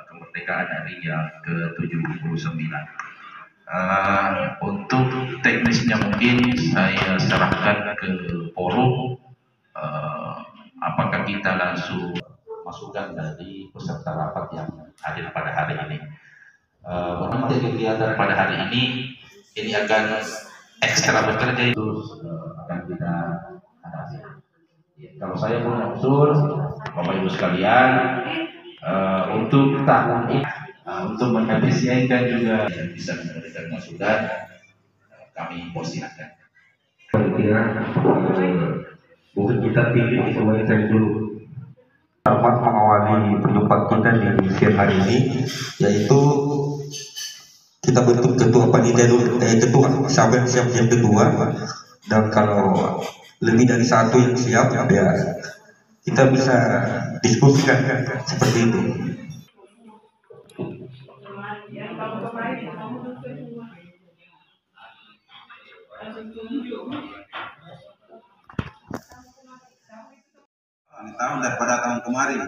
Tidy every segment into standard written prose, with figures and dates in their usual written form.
kemerdekaan hari yang ke-79. Untuk teknisnya mungkin saya serahkan ke forum. Apakah kita langsung masukkan dari peserta rapat yang hadir pada hari ini? Berarti kegiatan pada hari ini akan ekstra bekerja, itu akan kita atasi. Kalau saya punya usul, Bapak Ibu sekalian, untuk tahun ini, untuk mengefisienkan juga yang bisa memberikan masukan, kami persilahkan. Kira mungkin kita pilih semuanya dulu. Selamat mengawali perjumpaan kita di siang hari ini, yaitu kita bentuk ketua panitia dulu, ketua sahabat siap yang kedua, dan kalau lebih dari satu yang siap ya kita bisa diskusikan seperti itu. Ini tahun daripada tahun kemarin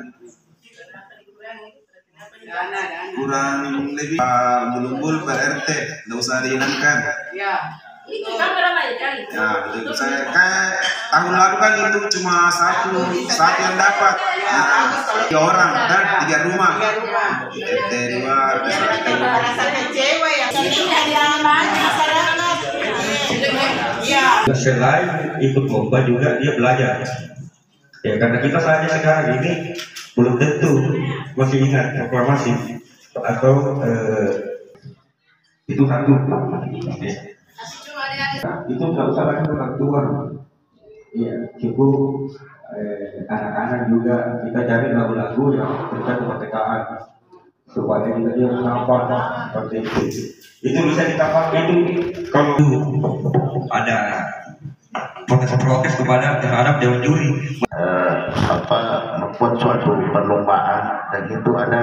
kurang lebih bulumbul per RT, tidak usah dihilangkan. Ya, betul. Saya kayak tahun lalu kan itu cuma satu yang dapat, 3 orang dan 3 rumah. RT 2, RT 1. Selain ikut lomba juga dia belajar. Ya, karena kita saja sekarang ini belum tentu masih ingat proklamasi atau itu satu. Itu nggak usah lagi orang tua. Iya, cukup anak-anak juga kita cari lagu-lagu yang terkait kemerdekaan supaya kita dia menghafal seperti itu. Itu bisa ditambah itu kalau ada protes kepada terhadap dewan juri. Membuat suatu perlombaan dan itu ada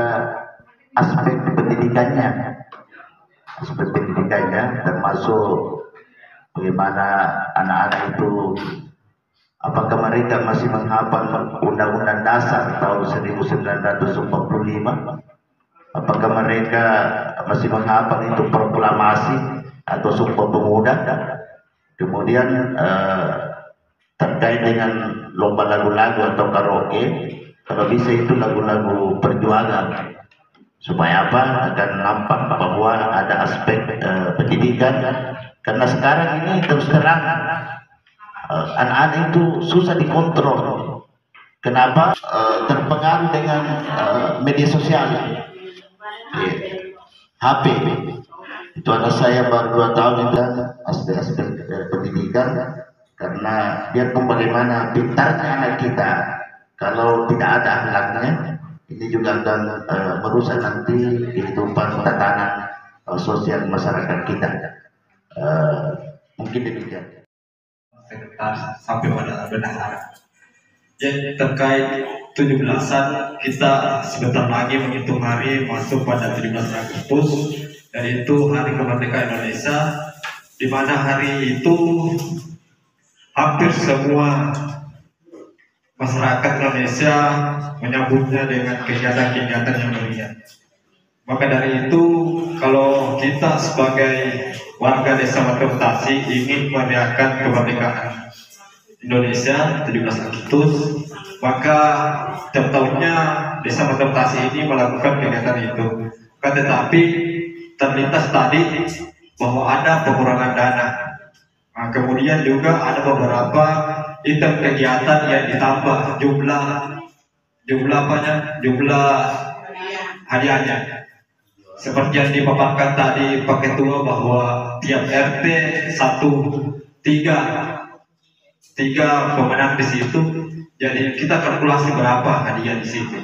aspek pendidikannya, termasuk bagaimana anak-anak itu apakah mereka masih menghafal Undang-Undang Dasar tahun 1945, apakah mereka masih menghafal itu proklamasi atau Sumpah Pemuda. Kemudian terkait dengan lomba lagu-lagu atau karaoke, kalau bisa itu lagu-lagu perjuangan, supaya apa? Akan nampak bahwa ada aspek pendidikan. Karena sekarang ini terus terang anak-anak itu susah dikontrol. Kenapa? Terpengaruh dengan media sosial, HP. Itu anak saya baru 2 tahun itu aspek pendidikan. Karena biarpun bagaimana pintarnya anak kita, kalau tidak ada akhlaknya, ini juga akan merusak nanti kehidupan tatanan sosial masyarakat kita. Mungkin demikian. Sampai pada bendahara. Jadi terkait 17-an, kita sebentar lagi menghitung hari masuk pada 17 Agustus, dan itu Hari Kemerdekaan Indonesia, di mana hari itu hampir semua masyarakat Indonesia menyambutnya dengan kegiatan-kegiatan yang meriah. Maka dari itu, kalau kita sebagai warga Desa Matembetasi ingin merayakan kemerdekaan Indonesia 17 Agustus, maka setiap tahunnya Desa Matembetasi ini melakukan kegiatan itu. Tetapi terlintas tadi bahwa ada pengurangan dana. Nah, kemudian juga ada beberapa item kegiatan yang ditambah jumlah hadiahnya. Seperti yang dipaparkan tadi Pak Ketua bahwa tiap RT 3 pemenang di situ. Jadi kita kalkulasi berapa hadiah di situ.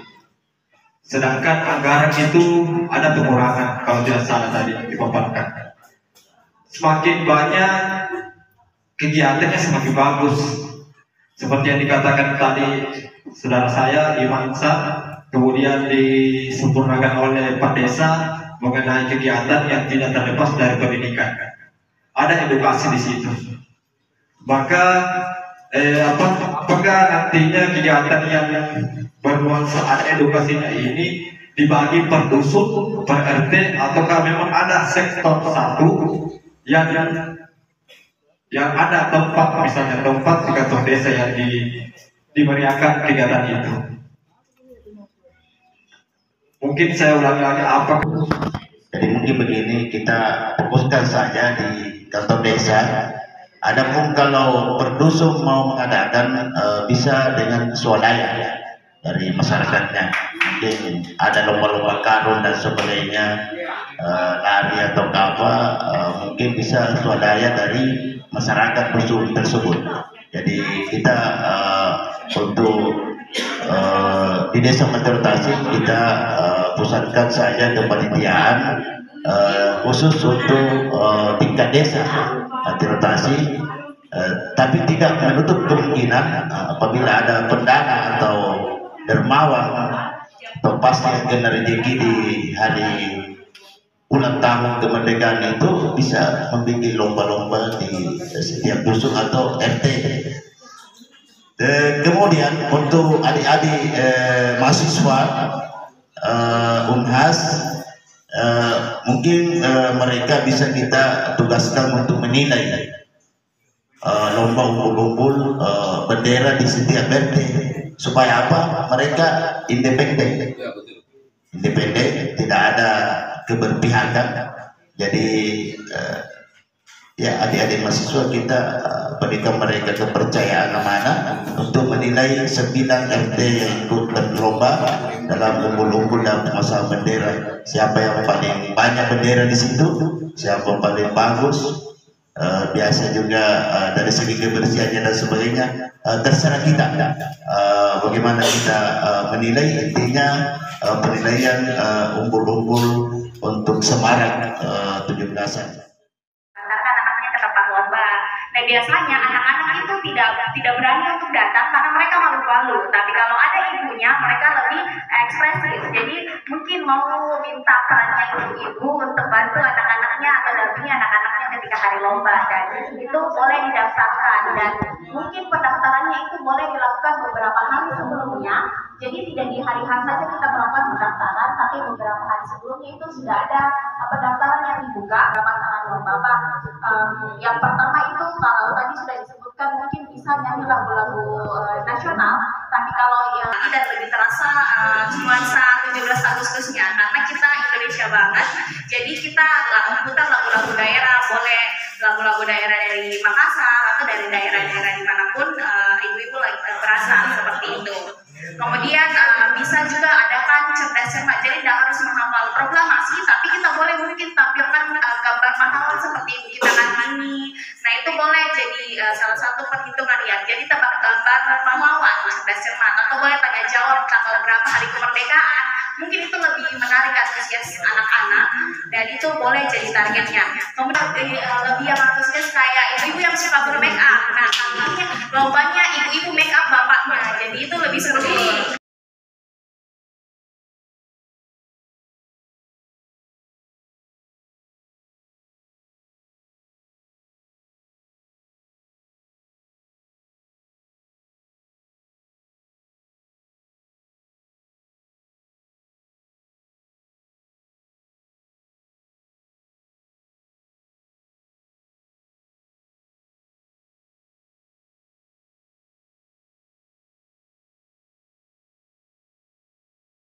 Sedangkan anggaran itu ada pengurangan kalau tidak salah tadi dipaparkan. Semakin banyak kegiatannya semakin bagus. Seperti yang dikatakan tadi saudara saya Imansa, kemudian disempurnakan oleh Pak Desa mengenai kegiatan yang tidak terlepas dari pendidikan. Ada edukasi di situ. Maka apakah nantinya kegiatan yang bernuansa edukasinya ini dibagi per dusun, per RT, ataukah memang ada sektor satu yang ada tempat, misalnya tempat di kantor desa yang dimeriahkan kegiatan itu? Mungkin saya ulangi lagi apa? Jadi mungkin begini, kita fokuskan saja di kantor desa. Adapun kalau per dusun mau mengadakan bisa dengan swadaya dari masyarakatnya. Mungkin ada lomba-lomba karun dan sebagainya, lari atau apa, mungkin bisa swadaya dari masyarakat dusun tersebut. Jadi kita untuk di Desa Mantero Tasik kita pusatkan saja kepanitiaan khusus untuk tingkat desa Mantero Tasik, tapi tidak menutup kemungkinan apabila ada pendana atau dermawan atau pasti kena rezeki di hari ulang tahun kemerdekaan itu bisa membuat lomba-lomba di setiap dusun atau RT. Kemudian untuk adik-adik mahasiswa Unhas, mungkin mereka bisa kita tugaskan untuk menilai lomba umpul-umpul bendera di setiap RT, supaya apa? Mereka independen, tidak ada keberpihakan. Jadi ya adik-adik mahasiswa kita berikan mereka kepercayaan amanah untuk menilai 9 RT yang ikut berlomba dalam umpul-umpul dan masalah bendera. Siapa yang paling banyak bendera di situ, siapa yang paling bagus, biasa juga dari segi kebersihannya dan sebagainya, terserah kita bagaimana kita menilai. Intinya penilaian umpul-umpul untuk semarak 17-an. Nah biasanya anak-anak itu tidak berani untuk datang karena mereka malu-malu. Tapi kalau ada ibunya, mereka lebih ekspresif. Jadi mungkin mau minta perannya ibu-ibu untuk bantu anak-anaknya atau dampingi anak-anaknya ketika hari lomba, dan itu boleh didaftarkan. Dan mungkin pendaftarannya itu boleh dilakukan beberapa hari sebelumnya. Jadi tidak di hari H saja kita melakukan pendaftaran, tapi beberapa hari sebelumnya itu sudah ada pendaftaran yang dibuka. Berapa salah Bapak? Yang pertama itu kalau tadi sudah disebutkan mungkin bisa nyanyi lagu-lagu nasional, tapi kalau yang tidak lebih terasa nuansa 17 Agustusnya karena kita Indonesia banget. Jadi kita putar lagu-lagu daerah, boleh lagu-lagu daerah dari Makassar atau dari daerah-daerah dimanapun ibu-ibu berasa seperti itu. Kemudian bisa juga adakan cerdas cermat, jadi tidak harus menghafal proklamasi, tapi kita boleh mungkin tampilkan gambar pahlawan seperti ibu kita Kartini. Nah itu boleh jadi salah satu perhitungan ya. Jadi tebak gambar pahlawan, cerdas cermat, atau boleh tanya jawab tanggal berapa hari kemerdekaan. Mungkin itu lebih menarik antusias anak-anak, dan itu boleh jadi targetnya. Kemudian lebih yang antusias kayak ibu-ibu yang suka bermake up. Nah lombanya ibu-ibu make up bapaknya, jadi itu lebih seru.